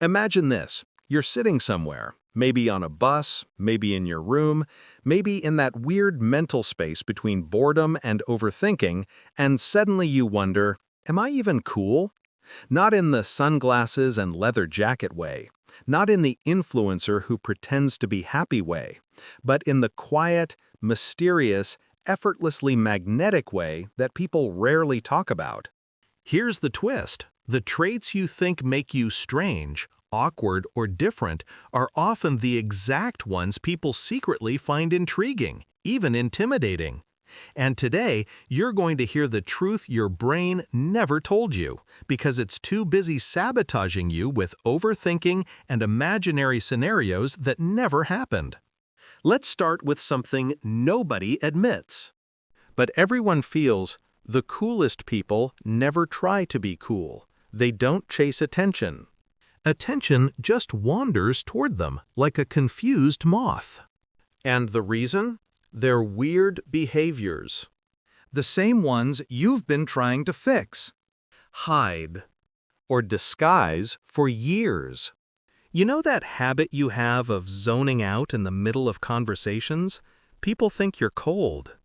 Imagine this. You're sitting somewhere, maybe on a bus, maybe in your room, maybe in that weird mental space between boredom and overthinking, and suddenly you wonder, am I even cool? Not in the sunglasses and leather jacket way, not in the influencer who pretends to be happy way, but in the quiet, mysterious, effortlessly magnetic way that people rarely talk about. Here's the twist. The traits you think make you strange, awkward, or different are often the exact ones people secretly find intriguing, even intimidating. And today, you're going to hear the truth your brain never told you, because it's too busy sabotaging you with overthinking and imaginary scenarios that never happened. Let's start with something nobody admits. But everyone feels the coolest people never try to be cool. They don't chase attention. Attention just wanders toward them like a confused moth. And the reason? Their weird behaviors. The same ones you've been trying to fix, hide, or disguise for years. You know that habit you have of zoning out in the middle of conversations? People think you're cold,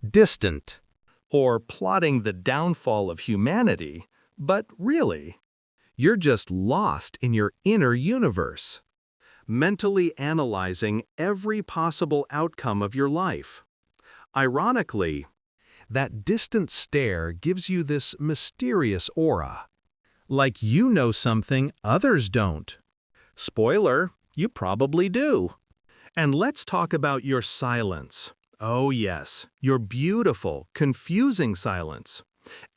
distant, or plotting the downfall of humanity, but really, you're just lost in your inner universe, mentally analyzing every possible outcome of your life. Ironically, that distant stare gives you this mysterious aura, like you know something others don't. Spoiler, you probably do. And let's talk about your silence. Oh yes, your beautiful, confusing silence.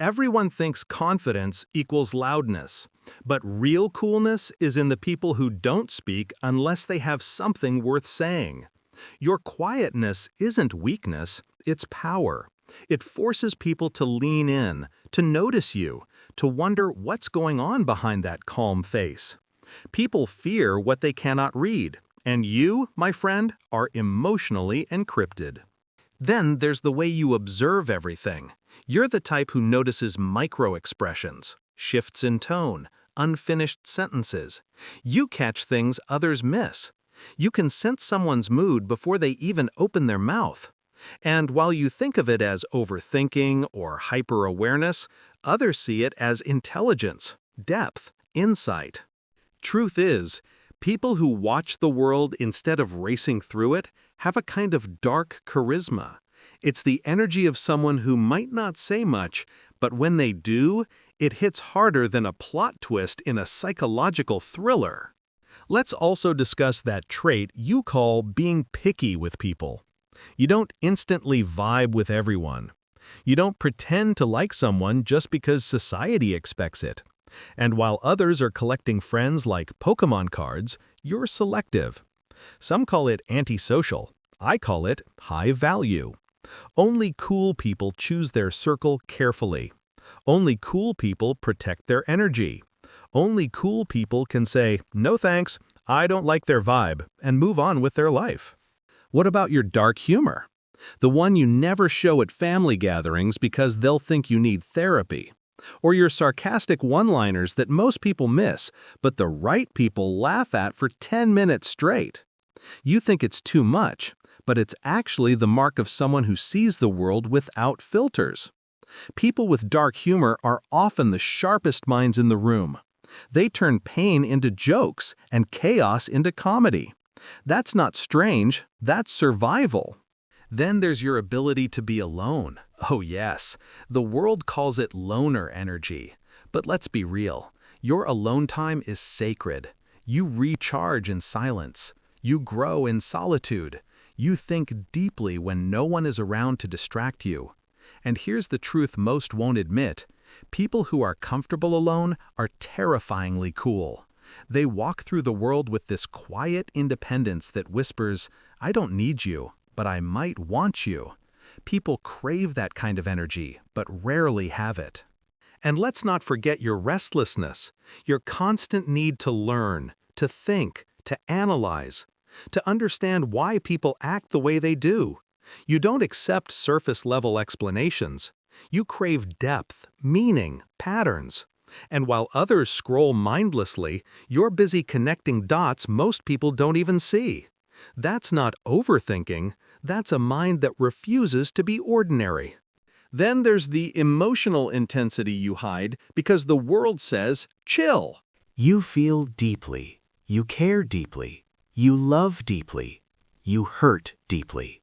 Everyone thinks confidence equals loudness, but real coolness is in the people who don't speak unless they have something worth saying. Your quietness isn't weakness, it's power. It forces people to lean in, to notice you, to wonder what's going on behind that calm face. People fear what they cannot read, and you, my friend, are emotionally encrypted. Then there's the way you observe everything. You're the type who notices micro-expressions, shifts in tone, unfinished sentences. You catch things others miss. You can sense someone's mood before they even open their mouth. And while you think of it as overthinking or hyper-awareness, others see it as intelligence, depth, insight. Truth is, people who watch the world instead of racing through it have a kind of dark charisma. It's the energy of someone who might not say much, but when they do, it hits harder than a plot twist in a psychological thriller. Let's also discuss that trait you call being picky with people. You don't instantly vibe with everyone. You don't pretend to like someone just because society expects it. And while others are collecting friends like Pokemon cards, you're selective. Some call it antisocial. I call it high value. Only cool people choose their circle carefully. Only cool people protect their energy. Only cool people can say, no thanks, I don't like their vibe, and move on with their life. What about your dark humor? The one you never show at family gatherings because they'll think you need therapy. Or your sarcastic one-liners that most people miss, but the right people laugh at for 10 minutes straight. You think it's too much, but it's actually the mark of someone who sees the world without filters. People with dark humor are often the sharpest minds in the room. They turn pain into jokes and chaos into comedy. That's not strange, that's survival. Then there's your ability to be alone. Oh yes, the world calls it loner energy. But let's be real, your alone time is sacred. You recharge in silence. You grow in solitude. You think deeply when no one is around to distract you. And here's the truth most won't admit. People who are comfortable alone are terrifyingly cool. They walk through the world with this quiet independence that whispers, I don't need you, but I might want you. People crave that kind of energy, but rarely have it. And let's not forget your restlessness, your constant need to learn, to think, to analyze, to understand why people act the way they do. You don't accept surface-level explanations. You crave depth, meaning, patterns. And while others scroll mindlessly, you're busy connecting dots most people don't even see. That's not overthinking, that's a mind that refuses to be ordinary. Then there's the emotional intensity you hide because the world says, chill. You feel deeply. You care deeply. You love deeply. You hurt deeply.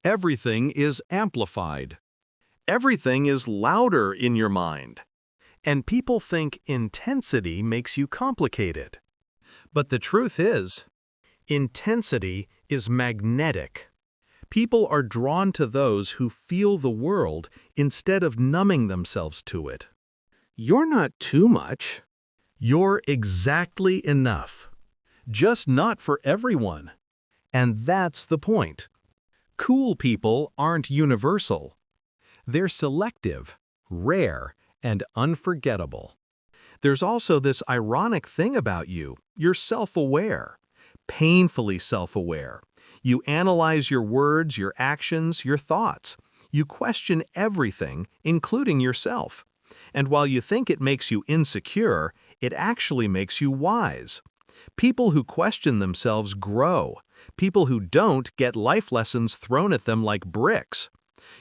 Everything is amplified. Everything is louder in your mind. And people think intensity makes you complicated. But the truth is, intensity is magnetic. People are drawn to those who feel the world instead of numbing themselves to it. You're not too much. You're exactly enough. Just not for everyone. And that's the point. Cool people aren't universal. They're selective, rare, and unforgettable. There's also this ironic thing about you. You're self-aware, painfully self-aware. You analyze your words, your actions, your thoughts. You question everything, including yourself. And while you think it makes you insecure, it actually makes you wise. People who question themselves grow. People who don't get life lessons thrown at them like bricks.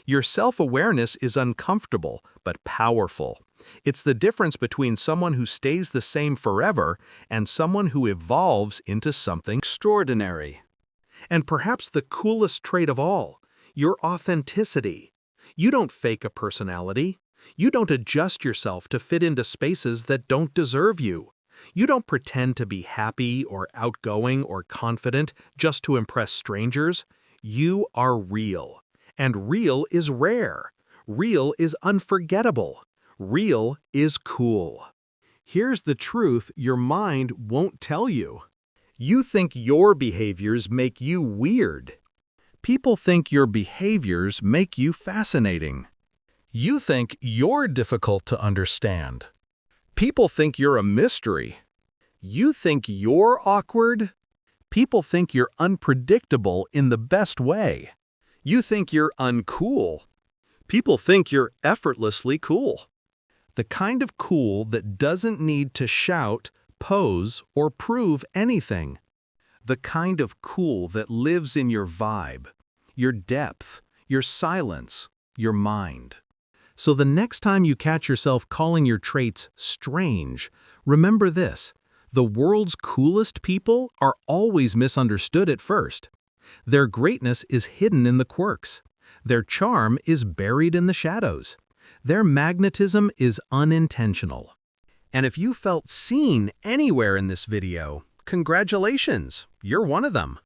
Your self-awareness is uncomfortable, but powerful. It's the difference between someone who stays the same forever and someone who evolves into something extraordinary. And perhaps the coolest trait of all, your authenticity. You don't fake a personality. You don't adjust yourself to fit into spaces that don't deserve you. You don't pretend to be happy or outgoing or confident just to impress strangers. You are real. And real is rare. Real is unforgettable. Real is cool. Here's the truth your mind won't tell you. You think your behaviors make you weird. People think your behaviors make you fascinating. You think you're difficult to understand. People think you're a mystery. You think you're awkward. People think you're unpredictable in the best way. You think you're uncool. People think you're effortlessly cool. The kind of cool that doesn't need to shout, pose, or prove anything. The kind of cool that lives in your vibe, your depth, your silence, your mind. So the next time you catch yourself calling your traits strange, remember this: the world's coolest people are always misunderstood at first. Their greatness is hidden in the quirks. Their charm is buried in the shadows. Their magnetism is unintentional. And if you felt seen anywhere in this video, congratulations, you're one of them.